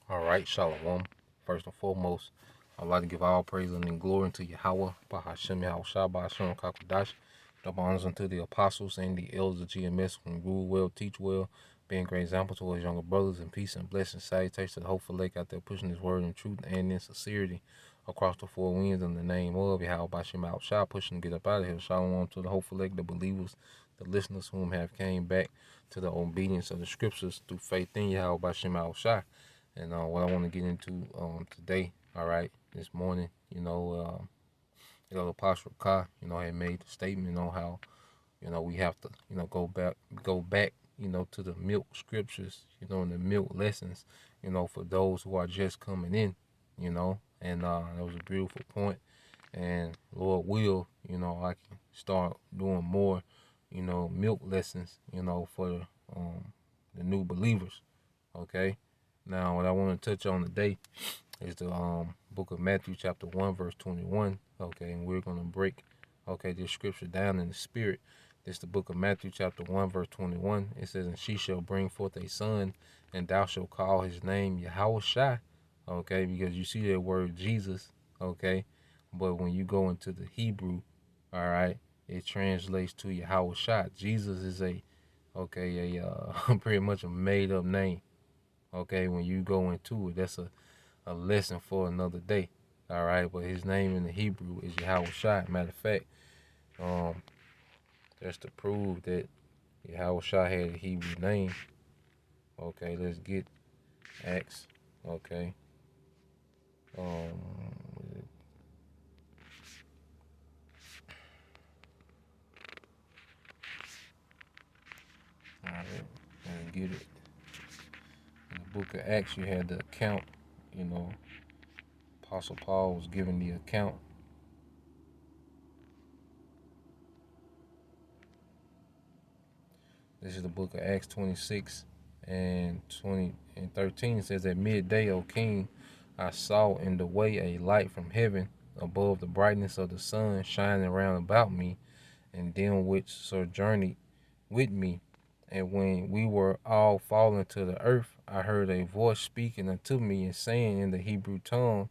All right, Shalom. First and foremost, I'd like to give all praise and glory to Yahweh, Bahashem Yahweh Shah, Bahashem Kakadash. Double honors unto the apostles and the elders of GMS who rule well, teach well, being great example to his younger brothers in peace and blessing. Salutations to the hopeful lake out there pushing his word in truth and in sincerity across the four winds in the name of Yahweh Bahashem Yahweh Shah, pushing to get up out of here. Shalom to the hopeful lake, the believers, the listeners whom have came back to the obedience of the scriptures through faith in Yahweh Bahashem Yahweh Shah. And what I want to get into today, all right, this morning, Apostle Kai, had made a statement on how, we have to, go back, to the milk scriptures, and the milk lessons, for those who are just coming in, and that was a beautiful point. And Lord will, I can start doing more, milk lessons, for the new believers, okay? Now, what I want to touch on today is the book of Matthew, chapter 1, verse 21. Okay, and we're going to break, this scripture down in the spirit. This is the book of Matthew, chapter 1, verse 21. It says, "And she shall bring forth a son, and thou shalt call his name Yahweh Shai." Okay, because you see that word Jesus, okay, but when you go into the Hebrew, all right, it translates to Yahweh Shai. Jesus is pretty much a made up name. Okay, when you go into it, that's a lesson for another day. All right, but his name in the Hebrew is Yahweh Shai. Matter of fact, um, just to prove that Yahweh Shai had a Hebrew name. Okay, let's get Acts. Okay, all right, let's get it. In the book of Acts, you had the account. You know, Apostle Paul was giving the account. This is the book of Acts 26 and 20 and 13. It says, "At midday, O king, I saw in the way a light from heaven above the brightness of the sun shining round about me and them which sojourned with me. And when we were all fallen to the earth, I heard a voice speaking unto me and saying in the Hebrew tongue,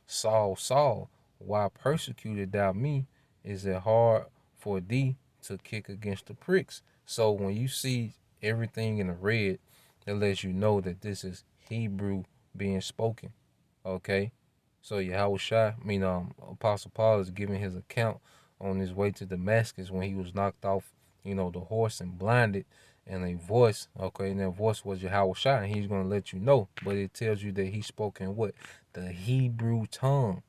Saul, Saul, why persecutest thou me? Is it hard for thee to kick against the pricks?" So when you see everything in the red, it lets you know that this is Hebrew being spoken. Okay? So Yahweh Shai, Apostle Paul is giving his account on his way to Damascus when he was knocked off, the horse and blinded, and a voice, okay, and that voice was Yahweh Shai, and he's going to let you know, but it tells you that he spoke in what? The Hebrew tongue.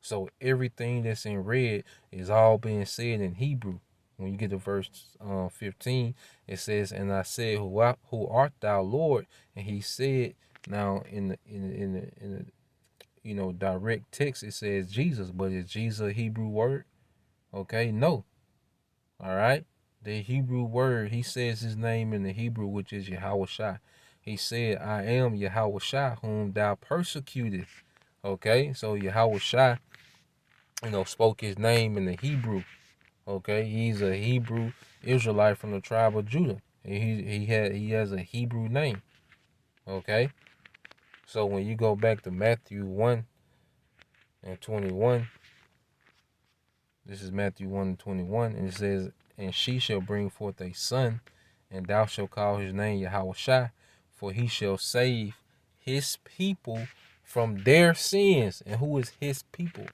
So everything that's in red is all being said in Hebrew. When you get to verse 15, it says, "And I said, who art thou, Lord?" And he said, now in the direct text, it says Jesus, but is Jesus a Hebrew word? Okay, no. All right. The Hebrew word, he says his name in the Hebrew, which is Yahweh Shai. He said, "I am Yahweh Shai, whom thou persecutest." Okay, so Yahweh Shai, spoke his name in the Hebrew. Okay, he's a Hebrew Israelite from the tribe of Judah. He has a Hebrew name. Okay, so when you go back to Matthew 1 and 21, this is Matthew 1 and 21, and it says, "And she shall bring forth a son, and thou shalt call his name Yahweh Shai, for he shall save his people from their sins." And who is his people?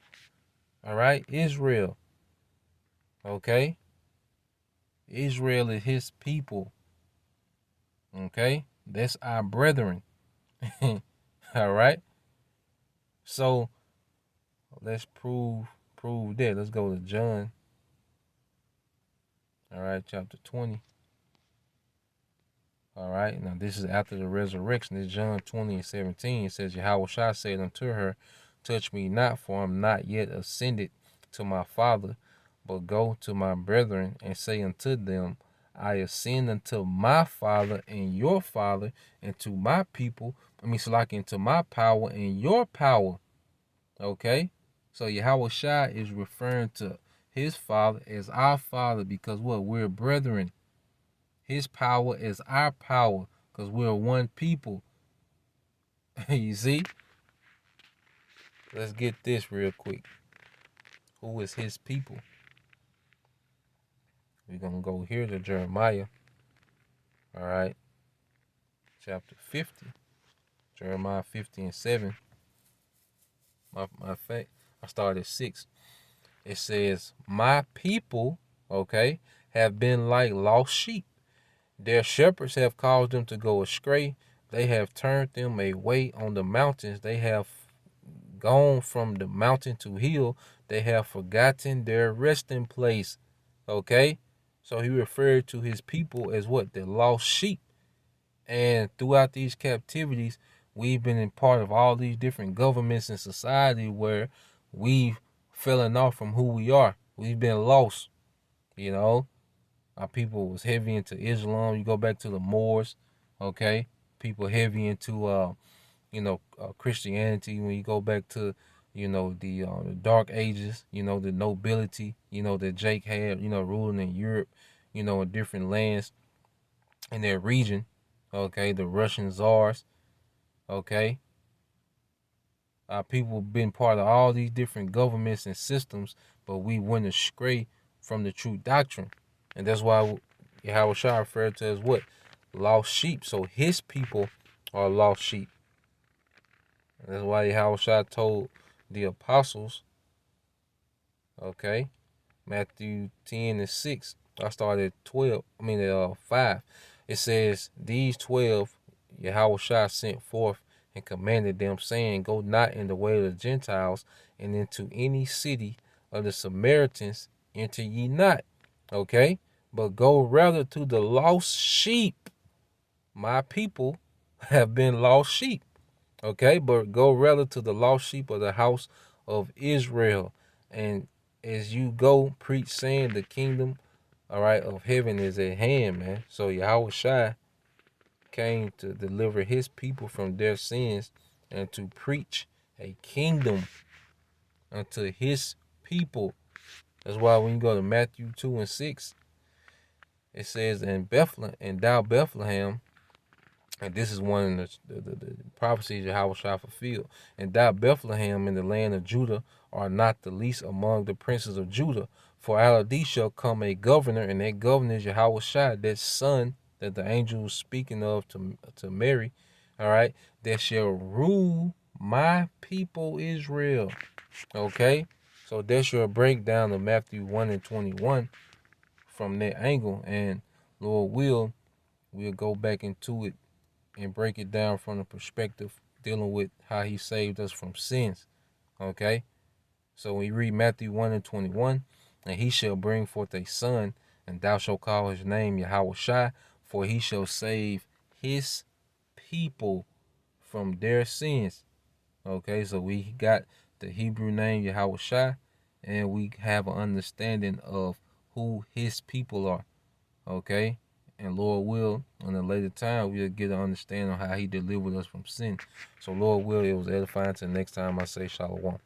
All right, Israel. Okay, Israel is his people. Okay, that's our brethren. All right, so let's prove that. Let's go to John. All right, chapter 20. All right, now this is after the resurrection. It's John 20 and 17. It says, "Yahweh Shai said unto her, Touch me not, for I am not yet ascended to my Father, but go to my brethren and say unto them, I ascend unto my Father and your Father, and to my people, into my power and your power." Okay? So Yahweh Shai is referring to his Father as our Father, because what? We're brethren. His power is our power, because we're one people. You see? Let's get this real quick. Who is his people? We're going to go here to Jeremiah. All right. Chapter 50. Jeremiah 50 and 7. My fact, I started at 6. It says, my people, okay, have been like lost sheep. Their shepherds have caused them to go astray. They have turned them away on the mountains. They have gone from the mountain to hill. They have forgotten their resting place. Okay? So he referred to his people as what? The lost sheep. And throughout these captivities, we've been in part of all these different governments and society where we've fallen off from who we are. We've been lost, you know. Our people was heavy into Islam. You go back to the Moors, okay? People heavy into Christianity. When you go back to, the Dark Ages, the nobility, that Jake had, ruling in Europe, in different lands in their region, okay? The Russian czars, okay? Our people been part of all these different governments and systems, but we went astray from the true doctrine. And that's why Yahweh Shah referred to as what? Lost sheep. So his people are lost sheep. And that's why Yahweh Shah told the apostles, okay, Matthew 10 and 6. I started at 5. It says, these 12 Yahweh Shah sent forth and commanded them, saying, go not in the way of the Gentiles, and into any city of the Samaritans enter ye not. Okay? But go rather to the lost sheep. My people have been lost sheep. Okay? But go rather to the lost sheep of the house of Israel. And as you go, preach, saying the kingdom, all right, of heaven is at hand, man. So Yahweh Shai came to deliver his people from their sins and to preach a kingdom unto his people. That's why when you go to Matthew 2 and 6, it says, in Bethlehem, and thou Bethlehem, and this is one of the prophecies Yahweh shall fulfill. And thou Bethlehem in the land of Judah are not the least among the princes of Judah. For out of thee shall come a governor, and that governor is Yahweh Shai, that son that the angel was speaking of to Mary, all right, that shall rule my people Israel. Okay? So that's your breakdown of Matthew 1 and 21 from that angle. And Lord we'll go back into it and break it down from the perspective dealing with how he saved us from sins. Okay? So when you read Matthew 1 and 21, and he shall bring forth a son, and thou shalt call his name Yahweh Shai, for he shall save his people from their sins. Okay, so we got the Hebrew name Yahweh Shai, and we have an understanding of who his people are. Okay? And Lord will, in a later time, we'll get an understanding of how he delivered us from sin. So Lord will, it was edifying. Till next time I say shalom.